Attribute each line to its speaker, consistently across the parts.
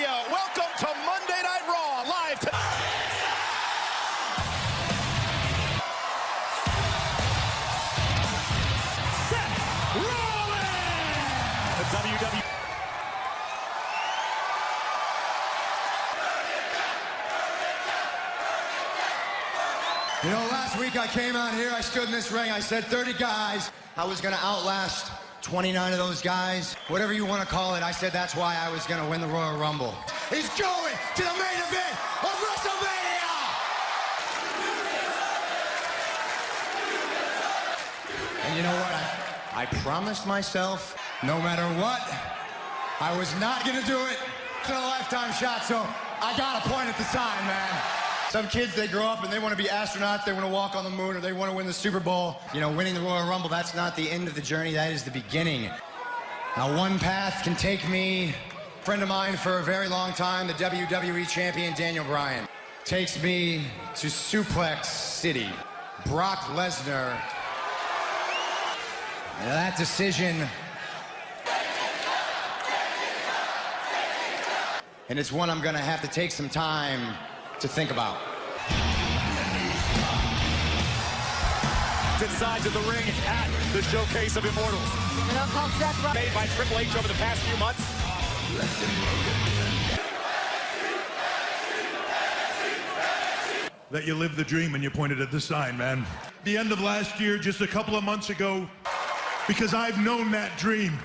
Speaker 1: Radio. Welcome to Monday Night Raw, live tonight. Seth Rollins! The WWE.
Speaker 2: You know, last week I came out here, I stood in this ring, I said 30 guys. I was gonna outlast 29 of those guys. Whatever you want to call it, I said that's why I was gonna win the Royal Rumble. He's going to the main event of WrestleMania! And you know what? I promised myself, no matter what, I was not gonna do it. It's a lifetime shot, so I got a point at the time, man. Some kids, they grow up and they want to be astronauts, they want to walk on the moon, or they want to win the Super Bowl. You know, winning the Royal Rumble, that's not the end of the journey, that is the beginning. Now, one path can take me, a friend of mine for a very long time, the WWE champion, Daniel Bryan, takes me to Suplex City. Brock Lesnar. Now, that decision, and it's one I'm going to have to take some time to think about.
Speaker 1: Sides of the ring at the Showcase of Immortals. Made by Triple H over the past few months.
Speaker 3: That you lived the dream and you pointed at the sign, man. The end of last year, just a couple of months ago, because I've known that dream.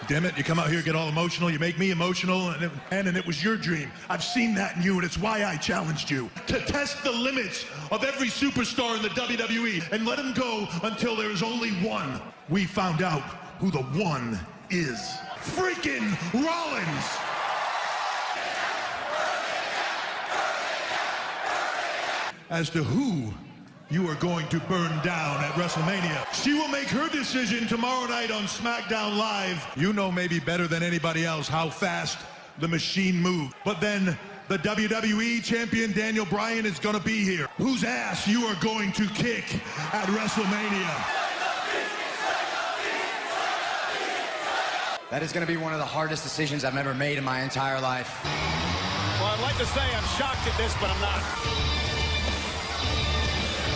Speaker 3: Damn it, you come out here, get all emotional, you make me emotional, and it was your dream. I've seen that in you, and it's why I challenged you. To test the limits of every superstar in the WWE, and let him go until there is only one. We found out who the one is. Freaking Rollins! As to who you are going to burn down at WrestleMania. She will make her decision tomorrow night on SmackDown Live. You know maybe better than anybody else how fast the machine moves. But then the WWE champion Daniel Bryan is going to be here. Whose ass you are going to kick at WrestleMania.
Speaker 2: That is going to be one of the hardest decisions I've ever made in my entire life.
Speaker 1: Well, I'd like to say I'm shocked at this, but I'm not.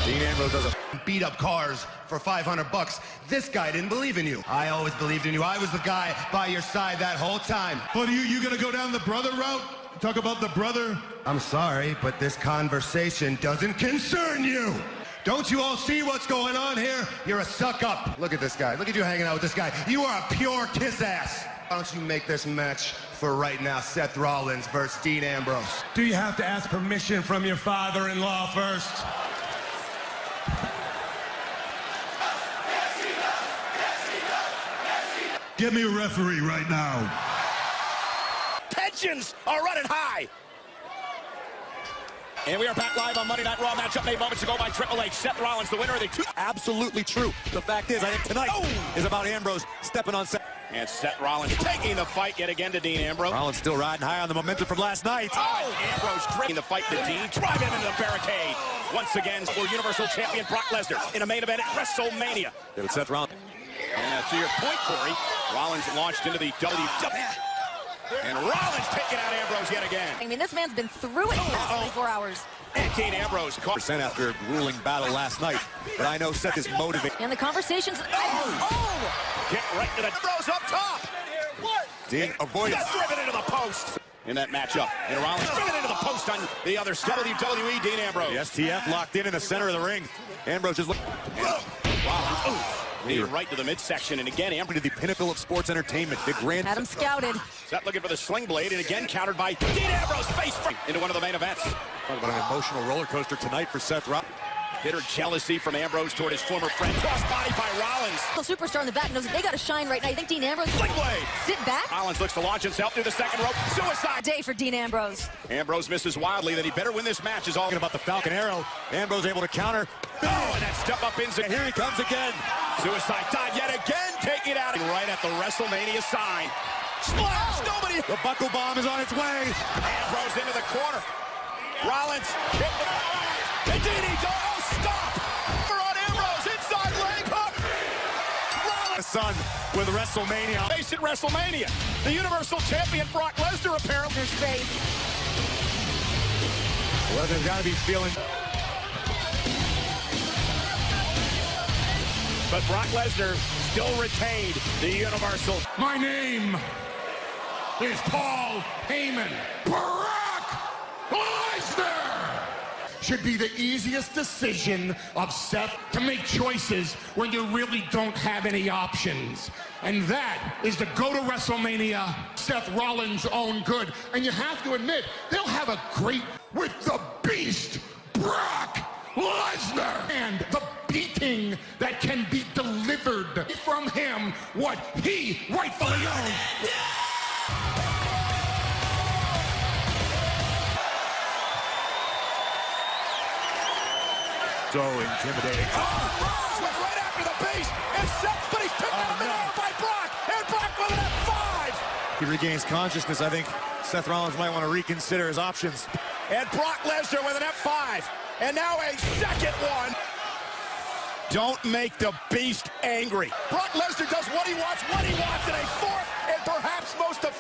Speaker 1: Dean Ambrose does
Speaker 4: beat up cars for $500. This guy didn't believe in you.
Speaker 2: I always believed in you. I was the guy by your side that whole time.
Speaker 3: But you gonna go down the brother route? Talk about the brother?
Speaker 4: I'm sorry, but this conversation doesn't concern you. Don't you all see what's going on here? You're a suck-up. Look at this guy. Look at you hanging out with this guy. You are a pure kiss-ass. Why don't you make this match for right now, Seth Rollins versus Dean Ambrose?
Speaker 5: Do you have to ask permission from your father-in-law first?
Speaker 3: Get me a referee right now.
Speaker 1: Tensions are running high. And we are back live on Monday Night Raw. Matchup made moments ago by Triple H. Seth Rollins, the winner of the two.
Speaker 6: Absolutely true. The fact is, I think tonight is about Ambrose stepping on Seth.
Speaker 1: And Seth Rollins taking the fight yet again to Dean Ambrose.
Speaker 6: Rollins still riding high on the momentum from last night.
Speaker 1: Ambrose taking the fight to Dean, driving him into the barricade. Once again, for Universal Champion Brock Lesnar in a main event at WrestleMania.
Speaker 6: It was Seth Rollins.
Speaker 1: And to your point, Corey, Rollins launched into the WWE. And Rollins taking out Ambrose yet again.
Speaker 7: I mean, this man's been through it in the past 24 hours.
Speaker 1: And Dean Ambrose caught
Speaker 6: % after a grueling battle last night. But I know Seth is motivated.
Speaker 7: And the conversations...
Speaker 1: Get right to the Ambrose up top.
Speaker 6: Dean avoided.
Speaker 1: Just driven into the post. In that matchup. And Rollins driven into the post on the other side. WWE, Dean Ambrose.
Speaker 6: The STF locked in the center of the ring. Ambrose just looking.
Speaker 1: Rollins, right to the midsection, and again, Ambrose
Speaker 6: to the pinnacle of sports entertainment, the grand.
Speaker 7: Had him scouted.
Speaker 1: Seth looking for the sling blade, and again countered by Dean Ambrose, face front into one of the main events.
Speaker 6: Talk about an emotional roller coaster tonight for Seth Rollins.
Speaker 1: Bitter jealousy from Ambrose toward his former friend. Crossbody by Rollins.
Speaker 7: The superstar in the back knows that they got to shine right now. You think Dean Ambrose...
Speaker 1: Sling blade.
Speaker 7: Sit back?
Speaker 1: Rollins looks to launch himself through the second rope. Suicide.
Speaker 7: Day for Dean Ambrose.
Speaker 1: Ambrose misses wildly. Then he better win this match. Is all
Speaker 6: about the Falcon Arrow. Ambrose able to counter.
Speaker 1: Oh, and that step up into...
Speaker 6: Here he comes again.
Speaker 1: Suicide dive yet again. Taking it out right at the WrestleMania sign. Splash. Nobody.
Speaker 6: The buckle bomb is on its way.
Speaker 1: Ambrose into the corner. Rollins hit the... And Dean, oh, stop. On Ambrose, inside leg hook.
Speaker 6: Son with WrestleMania.
Speaker 1: match at WrestleMania. The Universal Champion Brock Lesnar apparently.
Speaker 6: Well, they've got to be feeling.
Speaker 1: But Brock Lesnar still retained the Universal.
Speaker 5: My name is Paul Heyman. Brock Lesnar should be the easiest decision of Seth to make choices when you really don't have any options. And that is to go to WrestleMania, Seth Rollins' own good. And you have to admit, they'll have a great with the Beast, Brock Lesnar. And the beating that can be delivered from him, what he rightfully owns.
Speaker 6: So intimidating.
Speaker 1: Oh, Rollins went right after the Beast, and Seth, but he's taken out of the middle by Brock, and Brock with an F5.
Speaker 6: He regains consciousness. I think Seth Rollins might want to reconsider his options.
Speaker 1: And Brock Lesnar with an F5, and now a second one. Don't make the Beast angry. Brock Lesnar does what he wants, in a fourth, and perhaps most of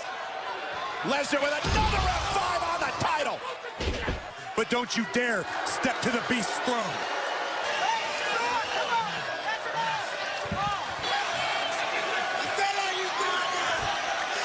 Speaker 1: Lesnar with another F5 on the title.
Speaker 6: But don't you dare step to the Beast's throne.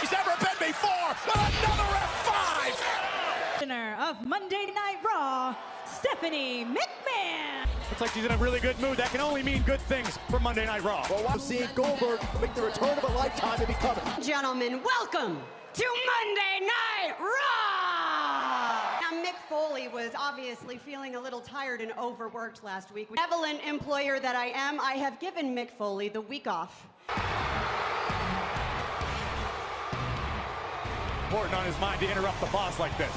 Speaker 1: He's never been before, but another F5.
Speaker 8: Winner of Monday Night Raw, Stephanie McMahon.
Speaker 6: Looks like she's in a really good mood. That can only mean good things for Monday Night Raw.
Speaker 9: Well, we'll see Goldberg make the return of a lifetime to be coming.
Speaker 10: Gentlemen, welcome to Monday Night Raw! Now, Mick Foley was obviously feeling a little tired and overworked last week. Benevolent employer that I am, I have given Mick Foley the week off.
Speaker 6: Important on his mind to interrupt the boss like this.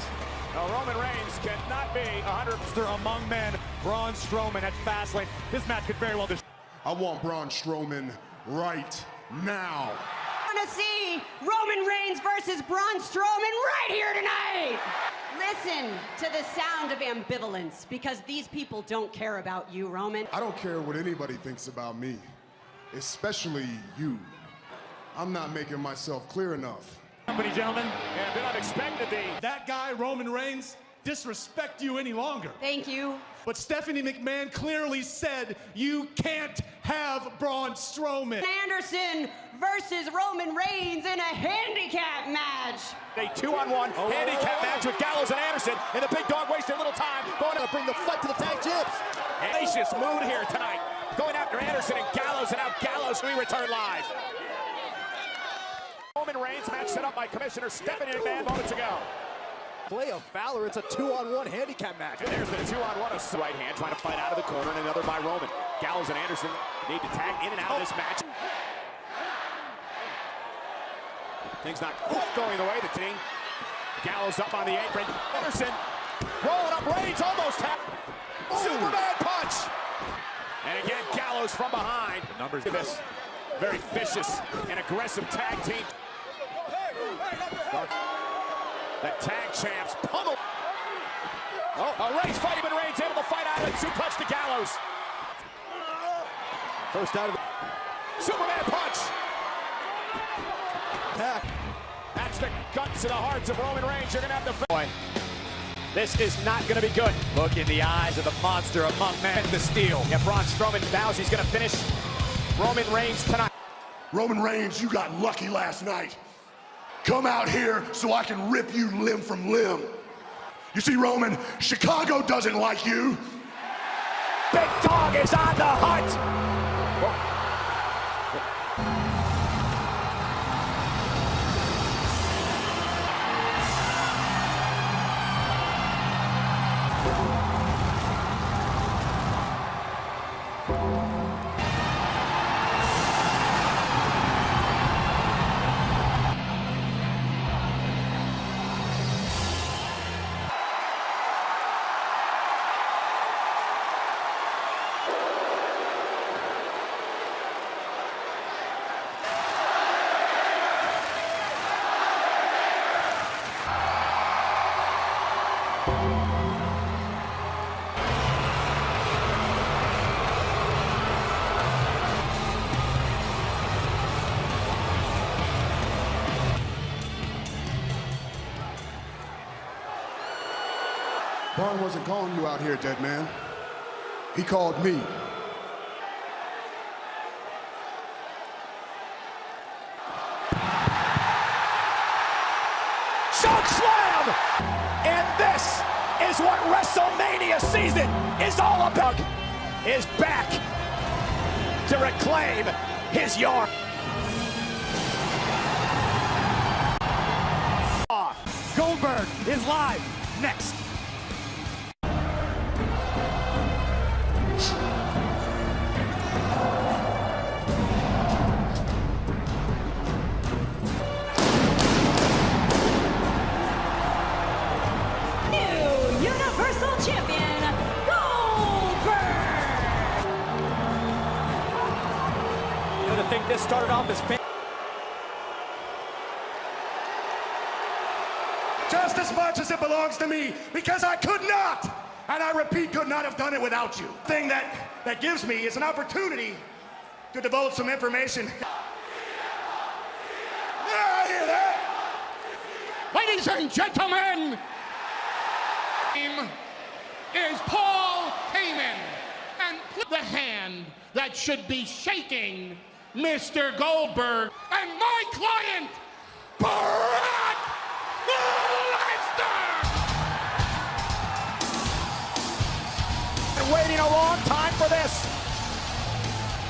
Speaker 1: Now, Roman Reigns cannot be 100%
Speaker 6: Among men, Braun Strowman at Fastlane. This match could very well just.
Speaker 5: I want Braun Strowman right now.
Speaker 10: I want to see Roman Reigns versus Braun Strowman right here tonight! Listen to the sound of ambivalence, because these people don't care about you, Roman.
Speaker 5: I don't care what anybody thinks about me, especially you. I'm not making myself clear enough.
Speaker 6: Company, gentlemen.
Speaker 1: and did not expect to be.
Speaker 11: That guy, Roman Reigns, disrespect you any longer.
Speaker 10: Thank you.
Speaker 11: But Stephanie McMahon clearly said you can't have Braun Strowman.
Speaker 10: Anderson versus Roman Reigns in a handicap match.
Speaker 1: A 2-on-1 handicap match with Gallows and Anderson, and the big dog wasted a little time going to bring the fight to the tag champs. Audacious mood here tonight, going after Anderson and Gallows, and now Gallows, we return live. Roman Reigns match set up by Commissioner Stephanie McMahon moments ago.
Speaker 9: Play of Valor, it's a 2-on-1 handicap match.
Speaker 1: And there's the 2-on-1. Right hand trying to fight out of the corner, and another by Roman. Gallows and Anderson need to tag in and out of this match. Things not going the way of the team. Gallows up on the apron. Anderson rolling up Reigns, almost tapped. Superman punch. And again, Gallows from behind.
Speaker 6: The numbers
Speaker 1: of this very vicious and aggressive tag team. The tag champs pummel. Oh, Reigns fighting, but Reigns able to fight out and suplex to Gallows.
Speaker 9: First out of
Speaker 1: Superman punch.
Speaker 9: attack.
Speaker 1: That's the guts and the hearts of Roman Reigns. You're going to have to... Boy, this is not going to be good. Look in the eyes of the monster among men. The steel. Yeah, Braun Strowman vows he's going to finish Roman Reigns tonight.
Speaker 5: Roman Reigns, you got lucky last night. Come out here so I can rip you limb from limb. You see, Roman, Chicago doesn't like you.
Speaker 1: Big Dog is on the hunt.
Speaker 5: Braun wasn't calling you out here, dead man. He called me.
Speaker 1: Choke slam! And this is what WrestleMania season is all about. Is back to reclaim his yard. Goldberg is live next.
Speaker 8: Universal Champion, Goldberg!
Speaker 9: You know, to think this started off as
Speaker 5: Just as much as it belongs to me, because I could not, and I repeat, could not have done it without you. The thing that gives me is an opportunity to devote some information. Yeah, I hear that.
Speaker 12: Ladies and gentlemen, is Paul Heyman, and the hand that should be shaking Mr. Goldberg and my client, Brock Lesnar!
Speaker 1: Been waiting a long time for this.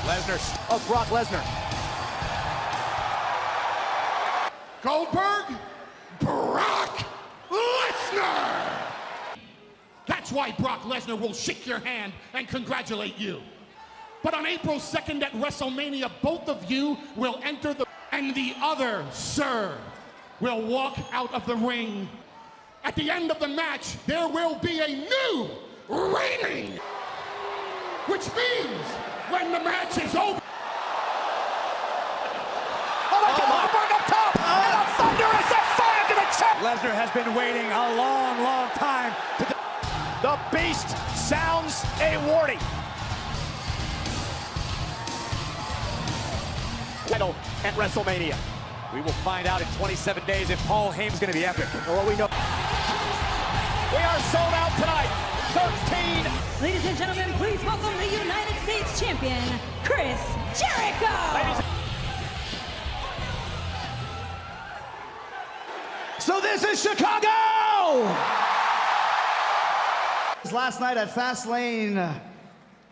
Speaker 1: Lesnar of Brock Lesnar.
Speaker 12: Goldberg, Brock Lesnar! That's why Brock Lesnar will shake your hand and congratulate you. But on April 2nd at WrestleMania, both of you will enter and the other, sir, will walk out of the ring. At the end of the match, there will be a new reigning, which means when the match is over.
Speaker 1: Oh my God, Goldberg up top, and a thunderous F5 to the chest. Lesnar has been waiting a long, long time to the Beast sounds a warning. Title at WrestleMania. We will find out in 27 days if Paul Heyman's going to be epic. Or what we know. We are sold out tonight. 13.
Speaker 8: Ladies and gentlemen, please welcome the United States Champion, Chris Jericho.
Speaker 13: So this is Chicago! Last night at Fastlane,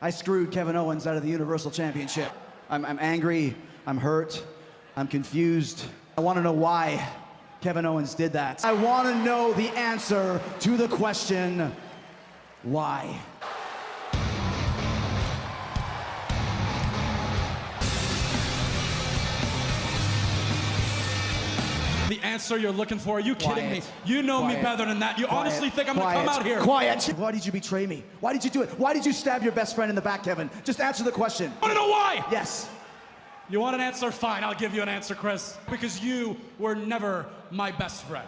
Speaker 13: I screwed Kevin Owens out of the Universal Championship. I'm angry, I'm hurt, I'm confused. I want to know why Kevin Owens did that. I want to know the answer to the question, why?
Speaker 14: The answer you're looking for, are you kidding me? You know me better than that. You honestly think I'm gonna come out here?
Speaker 13: Quiet. Why did you betray me? Why did you do it? Why did you stab your best friend in the back, Kevin? Just answer the question.
Speaker 14: I wanna know why?
Speaker 13: Yes.
Speaker 14: You want an answer? Fine, I'll give you an answer, Chris. Because you were never my best friend.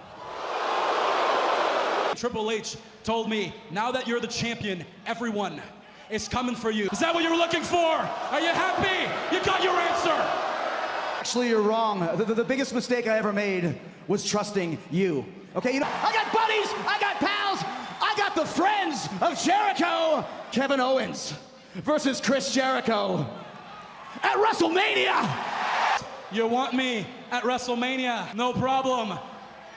Speaker 14: Triple H told me, now that you're the champion, everyone is coming for you. Is that what you were looking for? Are you happy? You got your answer.
Speaker 13: Actually, you're wrong. The biggest mistake I ever made was trusting you. Okay, you know, I got buddies, I got pals, I got the friends of Jericho. Kevin Owens versus Chris Jericho at WrestleMania.
Speaker 14: You want me at WrestleMania? No problem.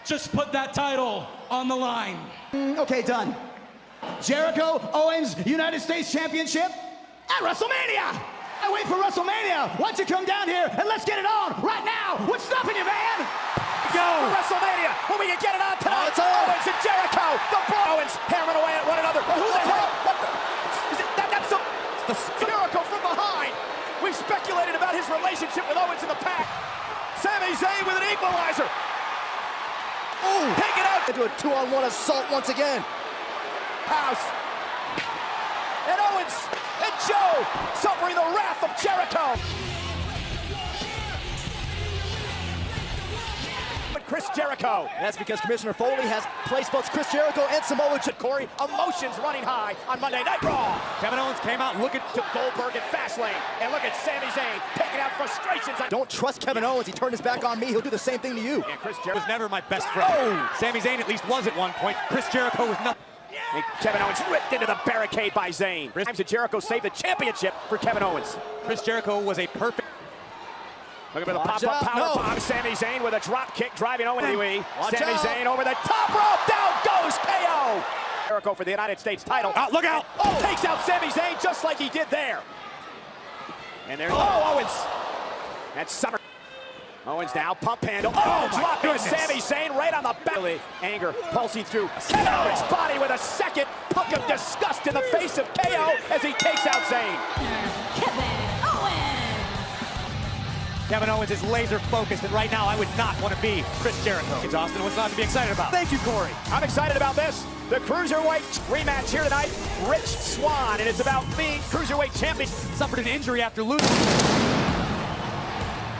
Speaker 14: Just put that title on the line.
Speaker 13: Okay, done. Jericho Owens United States Championship at WrestleMania. I wait for WrestleMania. Why don't you come down here and let's get it on right now? What's stopping you, man?
Speaker 1: Go for WrestleMania when we can get it on tonight. Owens and Jericho. The Owens hammering away at one another. But who the hell? What the? Is it, that's the Jericho from behind. We've speculated about his relationship with Owens in the past. Sami Zayn with an equalizer. Ooh, take it out.
Speaker 9: Into a 2-on-1 assault once again.
Speaker 1: House. And Owens and Joe suffering the wrath of Jericho. Chris Jericho.
Speaker 9: That's because Commissioner Foley has placed both Chris Jericho and Samoa Joe.
Speaker 1: Corey, emotions running high on Monday Night Raw. Kevin Owens came out looking to Goldberg at Fastlane. And look at Sami Zayn taking out frustrations.
Speaker 9: Don't trust Kevin Owens. He turned his back on me. He'll do the same thing to you.
Speaker 6: And Chris Jericho was never my best friend. Sami Zayn at least was at one point. Chris Jericho was not.
Speaker 1: And Kevin Owens ripped into the barricade by Zayn. Times that Jericho saved the championship for Kevin Owens.
Speaker 6: Chris Jericho was a perfect...
Speaker 1: Looking for the pop-up power bomb. Sami Zayn with a drop kick driving Owens. Sami Zayn over the top rope. Down goes KO. Jericho for the United States title.
Speaker 6: Look out!
Speaker 1: Oh, takes out Sami Zayn just like he did there. And there's Owens. That's Summer. Owens now, pump handle. Dropping Sami Zayn right on the back. Anger pulsing through Kevin Owens' body with a second puck of disgust in the face of KO as he takes out Zayn.
Speaker 6: Kevin Owens is laser focused, and right now I would not want to be Chris Jericho. Austin, what's not to be excited about?
Speaker 1: Thank you, Corey. I'm excited about this. The Cruiserweight rematch here tonight. Rich Swann, and it's about being Cruiserweight champion.
Speaker 6: Suffered an injury after losing.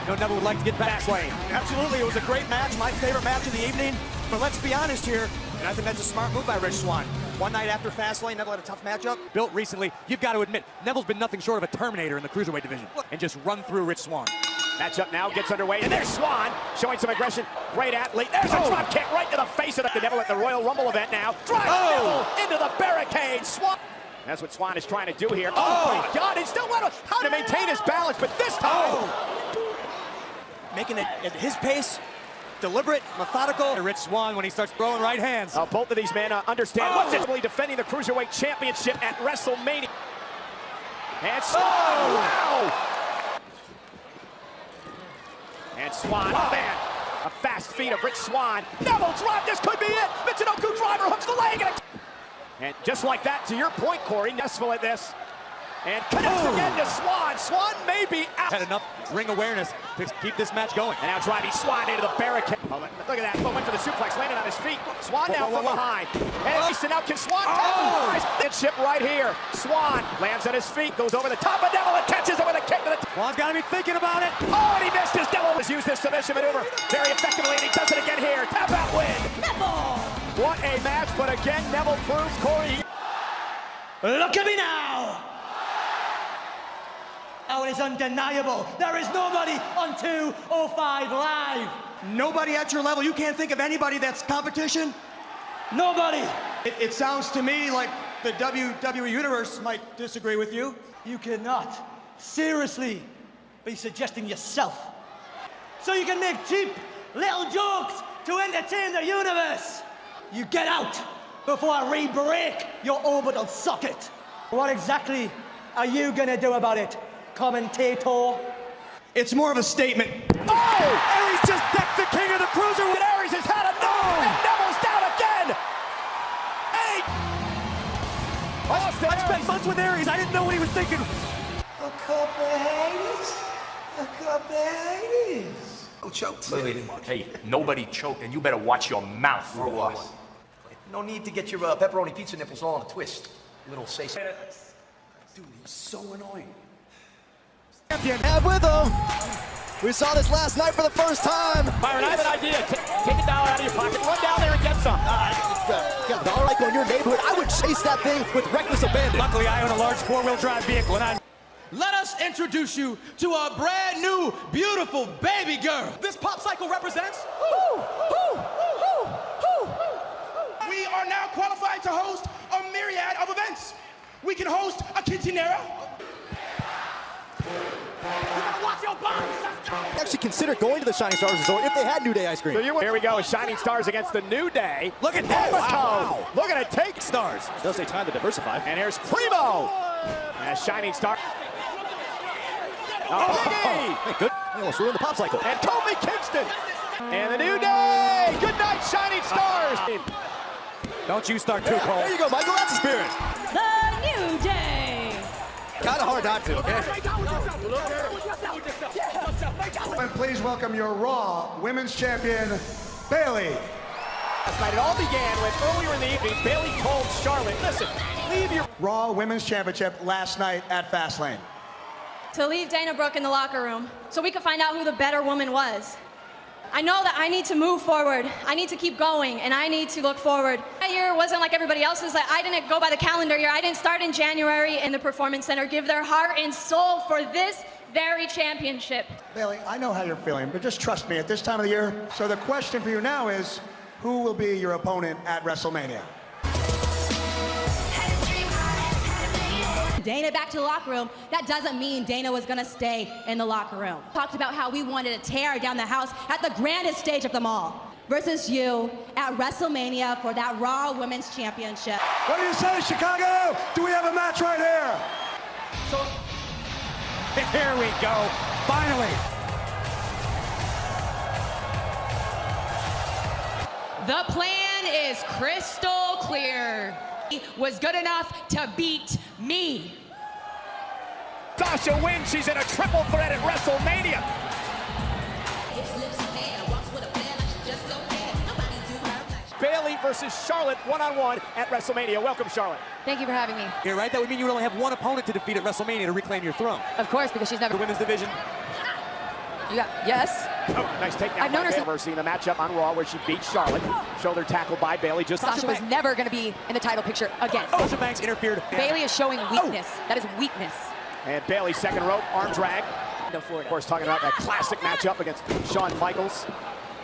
Speaker 6: You know, Neville would like to get back.
Speaker 9: Lane. Absolutely, it was a great match, my favorite match of the evening. But let's be honest here, and I think that's a smart move by Rich Swann. One night after Fastlane, Neville had a tough matchup.
Speaker 6: Built recently, you've got to admit, Neville's been nothing short of a Terminator in the Cruiserweight division. And just run through Rich Swann.
Speaker 1: Matchup now gets underway, and there's Swann showing some aggression. Great athlete. There's a drop kick right to the face of the Neville at the Royal Rumble event now. Drives Neville into the barricade. Swann. That's what Swann is trying to do here. Oh my God, he's still how to maintain his balance, but this time.
Speaker 9: Making it at his pace, deliberate, methodical.
Speaker 6: Rich Swann when he starts throwing right hands.
Speaker 1: Both of these men understand what's it defending the Cruiserweight Championship at WrestleMania. And Swann, wow! And Swann, oh man, a fast feet of Rich Swann. Neville drop, this could be it. Michinoku driver hooks the leg. And just like that, to your point, Corey, Nesville at this. And connects again to Swann. Swann may be out.
Speaker 6: Had enough ring awareness to keep this match going.
Speaker 1: And now driving Swann into the barricade. Oh, look at that. Went for the suplex, landed on his feet. Swann now from behind. And now can Swann capitalize? Chip right here. Swann lands on his feet, goes over the top of Neville and catches him with a kick to the
Speaker 6: Swann's got to be thinking about it.
Speaker 1: Oh, and he missed his Neville. Has used this submission maneuver very effectively, and he does it again here. Tap out win.
Speaker 8: Neville.
Speaker 1: What a match, but again, Neville proves Corey.
Speaker 15: Look at me now. Oh, it is undeniable. There is nobody on 205 Live.
Speaker 13: Nobody at your level? You can't think of anybody that's competition?
Speaker 15: Nobody.
Speaker 13: It sounds to me like the WWE Universe might disagree with you.
Speaker 15: You cannot seriously be suggesting yourself so you can make cheap little jokes to entertain the universe. You get out before I re-break your orbital socket. What exactly are you gonna do about it, commentator?
Speaker 13: It's more of a statement.
Speaker 1: Oh! Aries just decked the king of the cruiserweight. And Aries has had enough. And Neville's down again.
Speaker 6: I spent months with Aries. I didn't know what he was thinking.
Speaker 15: A couple of haters. A couple of haters.
Speaker 16: No choked. Hey, nobody choked, and you better watch your mouth for a while.
Speaker 9: No need to get your pepperoni pizza nipples all in a twist. Little say so. Dude, he's so annoying.
Speaker 17: Have with him. We saw this last night for the first time.
Speaker 1: Byron, I have an idea. Take $1 out of your pocket. Run down there and get some.
Speaker 17: Got $1 like on your neighborhood. I would chase that thing with reckless abandon.
Speaker 6: Luckily, I own a large four-wheel drive vehicle, and I'm...
Speaker 18: Let us introduce you to our brand new, beautiful baby girl.
Speaker 9: This pop cycle represents...
Speaker 12: We are now qualified to host a myriad of events. We can host a quinceanera.
Speaker 9: Watch your body.
Speaker 17: Actually consider going to the Shining Stars Resort if they had New Day ice cream.
Speaker 1: So here we go, Shining Stars against the New Day. Look at that. Wow. Look at it take Stars.
Speaker 17: It does take time to diversify.
Speaker 1: And here's Primo. And Shining Star. Oh,
Speaker 17: good. He almost ruined the pop cycle.
Speaker 1: And Kofi Kingston. And the New Day. Good night, Shining Stars.
Speaker 6: Don't you start too cold.
Speaker 17: There you go, Michael. That's the spirit.
Speaker 8: The New Day.
Speaker 17: Kind of hard not to, okay?
Speaker 2: And please welcome your Raw Women's Champion, Bayley.
Speaker 1: Last night it all began when earlier in the evening, Bayley told Charlotte, listen, leave your...
Speaker 2: Raw Women's Championship last night at Fastlane.
Speaker 19: To leave Dana Brooke in the locker room so we could find out who the better woman was. I know that I need to move forward. I need to keep going, and I need to look forward. My year wasn't like everybody else's. I didn't go by the calendar year. I didn't start in January in the Performance Center, give their heart and soul for this very championship.
Speaker 2: Bayley, I know how you're feeling, but just trust me at this time of the year. So the question for you now is, who will be your opponent at WrestleMania?
Speaker 19: Dana back to the locker room, that doesn't mean Dana was gonna stay in the locker room. Talked about how we wanted to tear down the house at the grandest stage of them all. Versus you at WrestleMania for that Raw Women's Championship.
Speaker 20: What do you say, Chicago? Do we have a match right here?
Speaker 6: So, here we go, finally.
Speaker 21: The plan is crystal clear. He was good enough to beat me.
Speaker 6: Sasha wins, she's in a triple threat at WrestleMania. Bayley versus Charlotte one-on-one at WrestleMania. Welcome, Charlotte.
Speaker 7: Thank you for having me.
Speaker 6: You're right, that would mean you would only have one opponent to defeat at WrestleMania to reclaim your throne.
Speaker 7: Of course, because she's never...
Speaker 6: The women's division.
Speaker 7: Yes.
Speaker 6: Oh, nice takedown.
Speaker 7: I've known her
Speaker 6: Bayley. Seeing the matchup on Raw where she beat Charlotte. Shoulder tackle by Bayley.
Speaker 7: Sasha was never going to be in the title picture again.
Speaker 6: Sasha Banks interfered.
Speaker 7: Bayley is showing weakness. That is weakness.
Speaker 6: And Bayley, second rope, arm drag. Of course, talking about that classic matchup against Shawn Michaels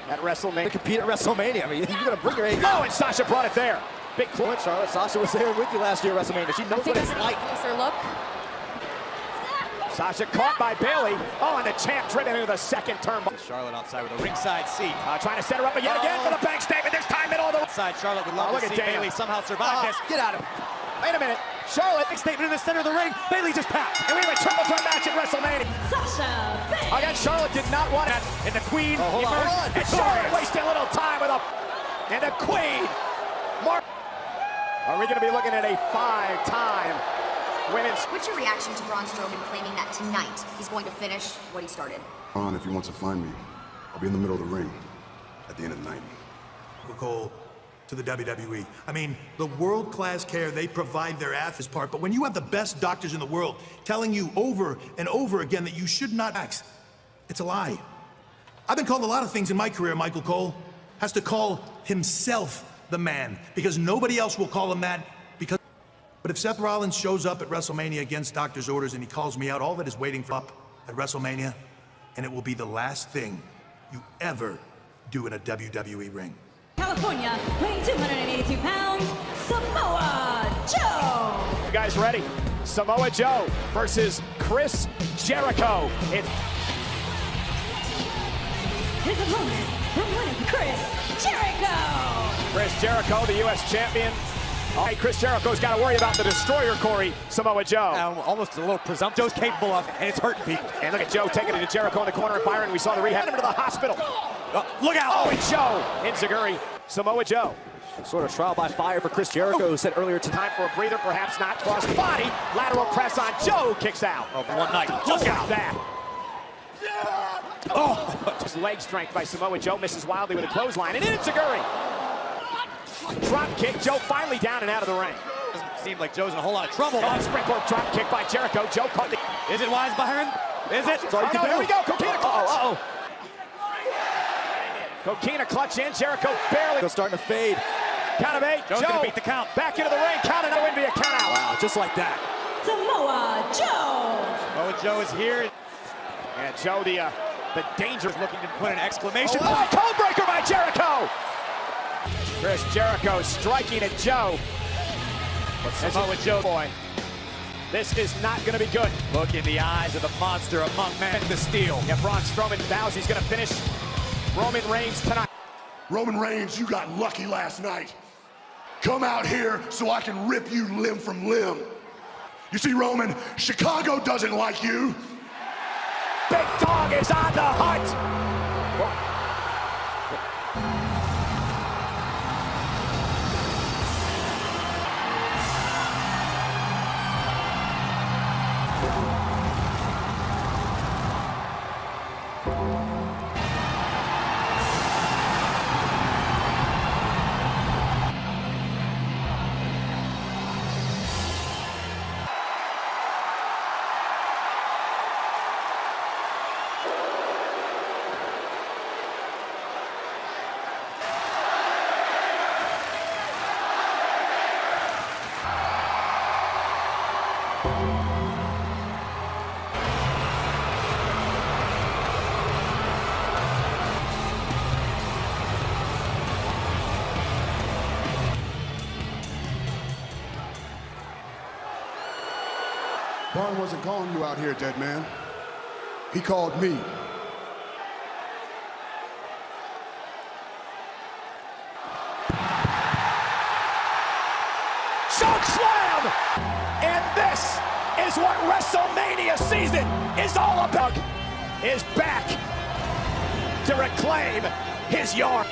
Speaker 6: at WrestleMania.
Speaker 17: Compete at WrestleMania. I mean, you're gonna bring your A game.
Speaker 6: Oh, and Sasha brought it there. Big clutch,
Speaker 17: Charlotte. Sasha was there with you last year at WrestleMania. She knows what it's like.
Speaker 7: Closer look.
Speaker 6: Sasha caught by Bayley. Oh, and the champ driven into the second turnbuckle.
Speaker 17: Charlotte outside with a ringside seat.
Speaker 6: Trying to set her up yet again for the bank statement. This time middle of the
Speaker 17: outside. Charlotte would love to see Bayley somehow survive this.
Speaker 6: Get out of it. Wait a minute. Charlotte, big statement in the center of the ring. Bayley just passed. And we have a triple threat match at WrestleMania.
Speaker 8: Sasha Banks.
Speaker 6: Again, Charlotte did not want it. And the Queen emerged. And Charlotte wasted a little time with a... And the Queen. Are we going to be looking at a 5-time women's...
Speaker 22: What's your reaction to Braun Strowman claiming that tonight he's going to finish what he started?
Speaker 23: Braun, if he wants to find me, I'll be in the middle of the ring at the end of the night.
Speaker 3: Cole to the WWE. I mean, the world-class care they provide their athletes part, but when you have the best doctors in the world telling you over and over again that you should not act, it's a lie. I've been called a lot of things in my career, Michael Cole. Has to call himself the man, because nobody else will call him that. But if Seth Rollins shows up at WrestleMania against doctor's orders and he calls me out, all that is waiting for up at WrestleMania, and it will be the last thing you ever do in a WWE ring.
Speaker 8: California, weighing 282 pounds, Samoa Joe.
Speaker 6: You guys ready? Samoa Joe versus Chris Jericho.
Speaker 8: His opponent from winning, Chris Jericho.
Speaker 6: Chris Jericho, the U.S. champion. All right, Chris Jericho's got to worry about the destroyer, Corey, Samoa Joe.
Speaker 17: Almost a little presumptuous. Joe's capable of, and it's hurting people.
Speaker 6: And look at Joe taking it to Jericho in the corner of Byron. We saw the rehab. Him to the hospital. Look out. Oh, and Joe. Enziguri. Samoa Joe.
Speaker 17: Sort of trial by fire for Chris Jericho, who said earlier tonight.
Speaker 6: Time for a breather, perhaps not. Cross body. Lateral press on Joe. Kicks out.
Speaker 17: Oh, one night.
Speaker 6: Look out that. Oh, just leg strength by Samoa Joe. Misses wildly with a clothesline. And Enziguri. Drop kick. Joe finally down and out of the ring.
Speaker 17: Doesn't seem like Joe's in a whole lot of trouble.
Speaker 6: Oh, springboard drop kick by Jericho. Joe caught the...
Speaker 17: Is it wise, Byron? Is it?
Speaker 6: Oh, no, here we go. Coquina clutch. Coquina clutch in. Jericho barely...
Speaker 17: Still starting to fade.
Speaker 6: Count of 8.
Speaker 17: Joe's
Speaker 6: Joe
Speaker 17: gonna beat the count.
Speaker 6: Back into the ring. Count and win via count out.
Speaker 17: Wow, just like that.
Speaker 8: Samoa Joe.
Speaker 17: Samoa Joe is here.
Speaker 6: And Joe, the danger's
Speaker 17: looking to put an exclamation point.
Speaker 6: Oh, cold breaker by Jericho. Chris Jericho striking at Joe.
Speaker 17: But Samoa Joe,
Speaker 6: boy, this is not going to be good.
Speaker 17: Look in the eyes of the monster among men, the steel.
Speaker 6: Yeah, Braun Strowman vows he's going to finish Roman Reigns tonight.
Speaker 5: Roman Reigns, you got lucky last night. Come out here so I can rip you limb from limb. You see, Roman, Chicago doesn't like you.
Speaker 6: Big Dog is on the hunt.
Speaker 23: Braun wasn't calling you out here, dead man. He called me.
Speaker 1: Choke slam! And this is what WrestleMania season is all about. Is back to reclaim his yard.